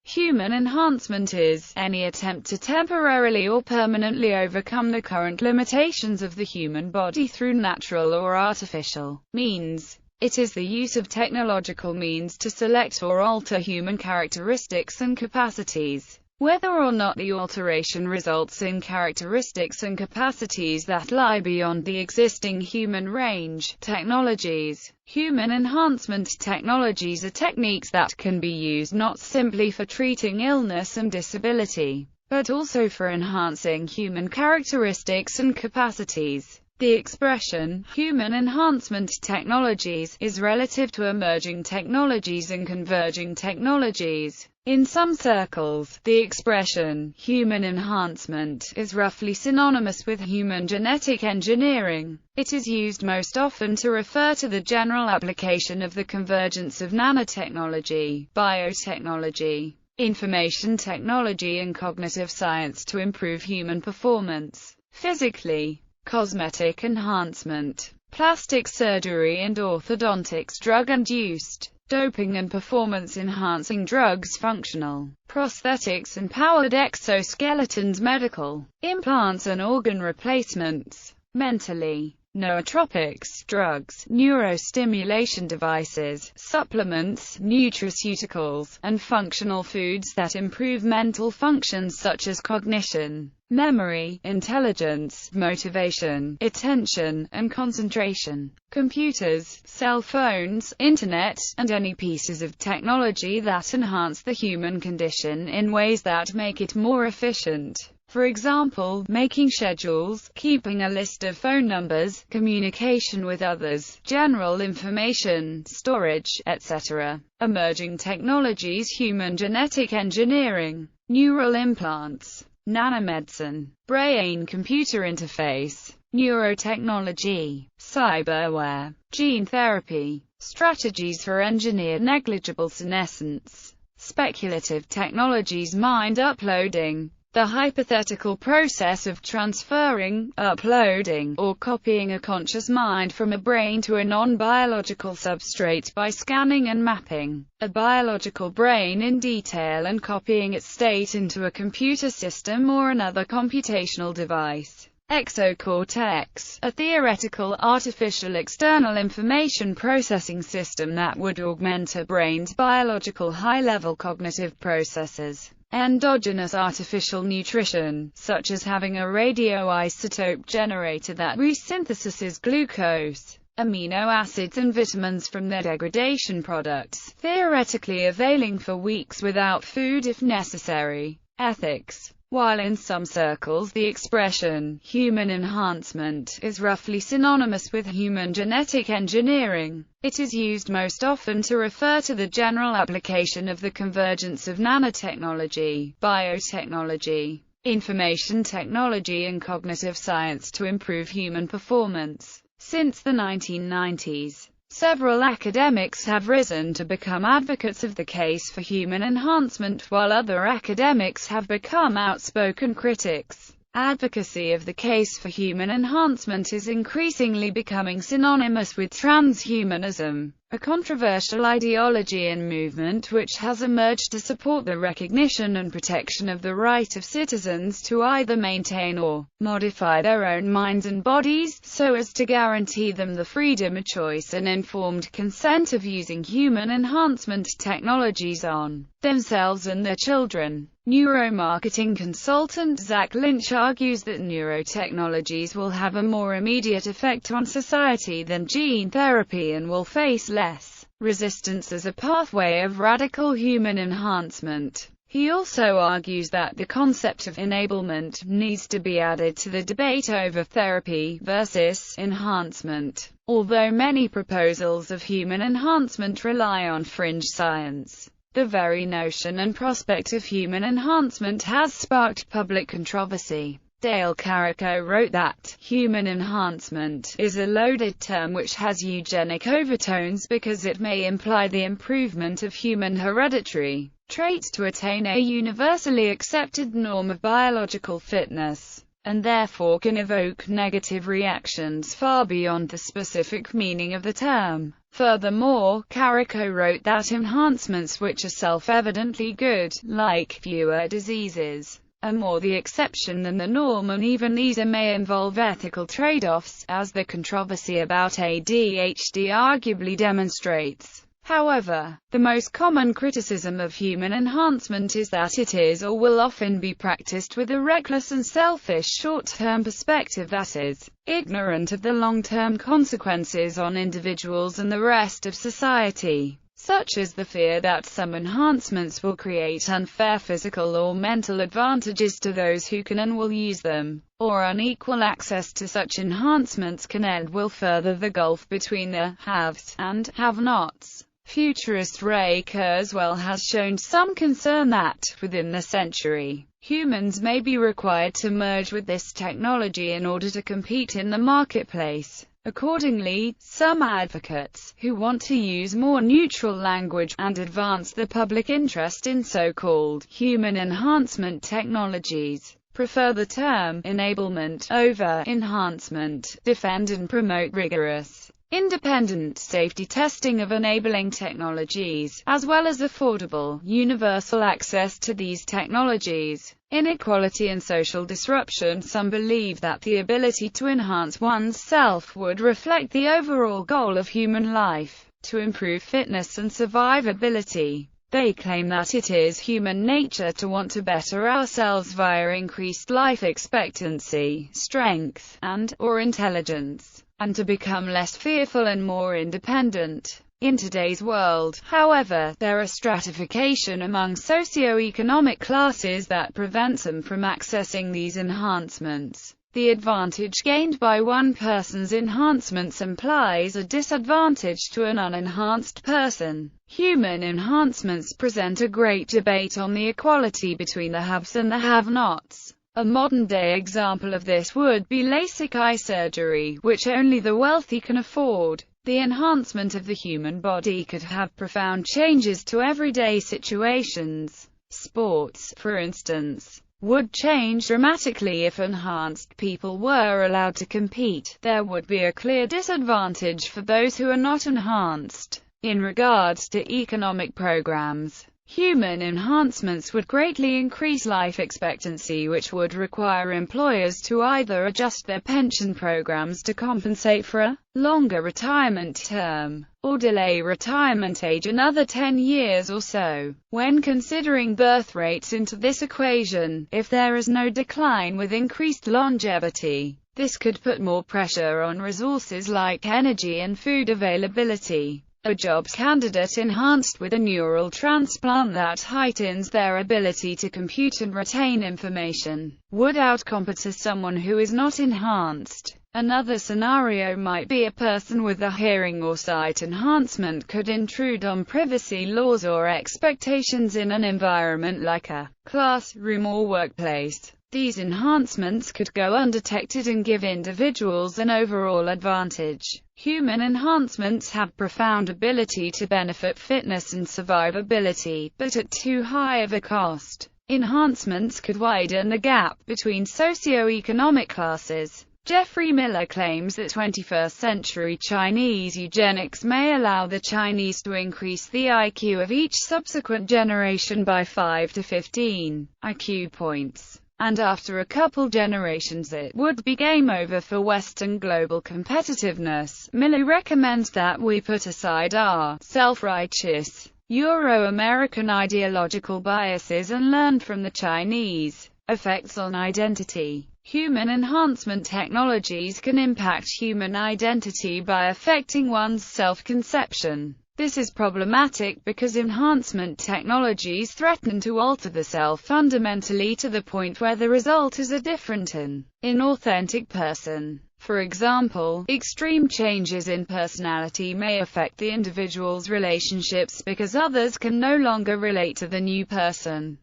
Human enhancement is any attempt to temporarily or permanently overcome the current limitations of the human body through natural or artificial means. It is the use of technological means to select or alter human characteristics and capacities, whether or not the alteration results in characteristics and capacities that lie beyond the existing human range. Technologies. Human enhancement technologies are techniques that can be used not simply for treating illness and disability, but also for enhancing human characteristics and capacities. The expression, human enhancement technologies, is relative to emerging technologies and converging technologies. In some circles, the expression, human enhancement, is roughly synonymous with human genetic engineering. It is used most often to refer to the general application of the convergence of nanotechnology, biotechnology, information technology and cognitive science to improve human performance, physically. Cosmetic enhancement, plastic surgery and orthodontics, drug-induced doping and performance-enhancing drugs, functional prosthetics and powered exoskeletons, medical implants and organ replacements, mentally nootropics, drugs, neurostimulation devices, supplements, nutraceuticals, and functional foods that improve mental functions such as cognition, memory, intelligence, motivation, attention, and concentration. Computers, cell phones, internet, and any pieces of technology that enhance the human condition in ways that make it more efficient. For example, making schedules, keeping a list of phone numbers, communication with others, general information storage, etc. Emerging technologies, human genetic engineering, neural implants, nanomedicine, brain-computer interface, neurotechnology, cyberware, gene therapy, strategies for engineered negligible senescence, speculative technologies, mind uploading, the hypothetical process of transferring, uploading, or copying a conscious mind from a brain to a non-biological substrate by scanning and mapping a biological brain in detail and copying its state into a computer system or another computational device. Exocortex, a theoretical, artificial external information processing system that would augment a brain's biological high-level cognitive processes. Endogenous artificial nutrition, such as having a radioisotope generator that resynthesizes glucose, amino acids and vitamins from their degradation products, theoretically availing for weeks without food if necessary. Ethics. While in some circles the expression, human enhancement, is roughly synonymous with human genetic engineering, it is used most often to refer to the general application of the convergence of nanotechnology, biotechnology, information technology and cognitive science to improve human performance. Since the 1990s, several academics have risen to become advocates of the case for human enhancement, while other academics have become outspoken critics. Advocacy of the case for human enhancement is increasingly becoming synonymous with transhumanism, a controversial ideology and movement which has emerged to support the recognition and protection of the right of citizens to either maintain or modify their own minds and bodies, so as to guarantee them the freedom of choice and informed consent of using human enhancement technologies on themselves and their children. Neuromarketing consultant Zach Lynch argues that neurotechnologies will have a more immediate effect on society than gene therapy and will face less resistance as a pathway of radical human enhancement. He also argues that the concept of enablement needs to be added to the debate over therapy versus enhancement. Although many proposals of human enhancement rely on fringe science, the very notion and prospect of human enhancement has sparked public controversy. Dale Carrico wrote that human enhancement is a loaded term which has eugenic overtones because it may imply the improvement of human hereditary traits to attain a universally accepted norm of biological fitness, and therefore can evoke negative reactions far beyond the specific meaning of the term. Furthermore, Kariko wrote that enhancements which are self-evidently good, like fewer diseases, are more the exception than the norm, and even these may involve ethical trade-offs, as the controversy about ADHD arguably demonstrates. However, the most common criticism of human enhancement is that it is or will often be practiced with a reckless and selfish short-term perspective that is ignorant of the long-term consequences on individuals and the rest of society, such as the fear that some enhancements will create unfair physical or mental advantages to those who can and will use them, or unequal access to such enhancements can and will further the gulf between the haves and have-nots. Futurist Ray Kurzweil has shown some concern that, within the century, humans may be required to merge with this technology in order to compete in the marketplace. Accordingly, some advocates, who want to use more neutral language, and advance the public interest in so-called human enhancement technologies, prefer the term enablement over enhancement, defend and promote rigorous independent safety testing of enabling technologies, as well as affordable, universal access to these technologies. Inequality and social disruption. Some believe that the ability to enhance one's self would reflect the overall goal of human life, to improve fitness and survivability. They claim that it is human nature to want to better ourselves via increased life expectancy, strength, and/or intelligence, and to become less fearful and more independent. In today's world, however, there are stratification among socio-economic classes that prevents them from accessing these enhancements. The advantage gained by one person's enhancements implies a disadvantage to an unenhanced person. Human enhancements present a great debate on the equality between the haves and the have-nots. A modern-day example of this would be LASIK eye surgery, which only the wealthy can afford. The enhancement of the human body could have profound changes to everyday situations. Sports, for instance, would change dramatically if enhanced people were allowed to compete. There would be a clear disadvantage for those who are not enhanced. In regards to economic programs, human enhancements would greatly increase life expectancy, which would require employers to either adjust their pension programs to compensate for a longer retirement term, or delay retirement age another 10 years or so. When considering birth rates into this equation, if there is no decline with increased longevity, this could put more pressure on resources like energy and food availability. A jobs candidate enhanced with a neural transplant that heightens their ability to compute and retain information would outcompete someone who is not enhanced. Another scenario might be a person with a hearing or sight enhancement could intrude on privacy laws or expectations in an environment like a classroom or workplace. These enhancements could go undetected and give individuals an overall advantage. Human enhancements have profound ability to benefit fitness and survivability, but at too high of a cost. Enhancements could widen the gap between socio-economic classes. Jeffrey Miller claims that 21st-century Chinese eugenics may allow the Chinese to increase the IQ of each subsequent generation by 5 to 15 IQ points. And after a couple generations it would be game over for Western global competitiveness. Miller recommends that we put aside our self-righteous, Euro-American ideological biases and learn from the Chinese. Effects on identity. Human enhancement technologies can impact human identity by affecting one's self-conception. This is problematic because enhancement technologies threaten to alter the self fundamentally to the point where the result is a different and inauthentic person. For example, extreme changes in personality may affect the individual's relationships because others can no longer relate to the new person.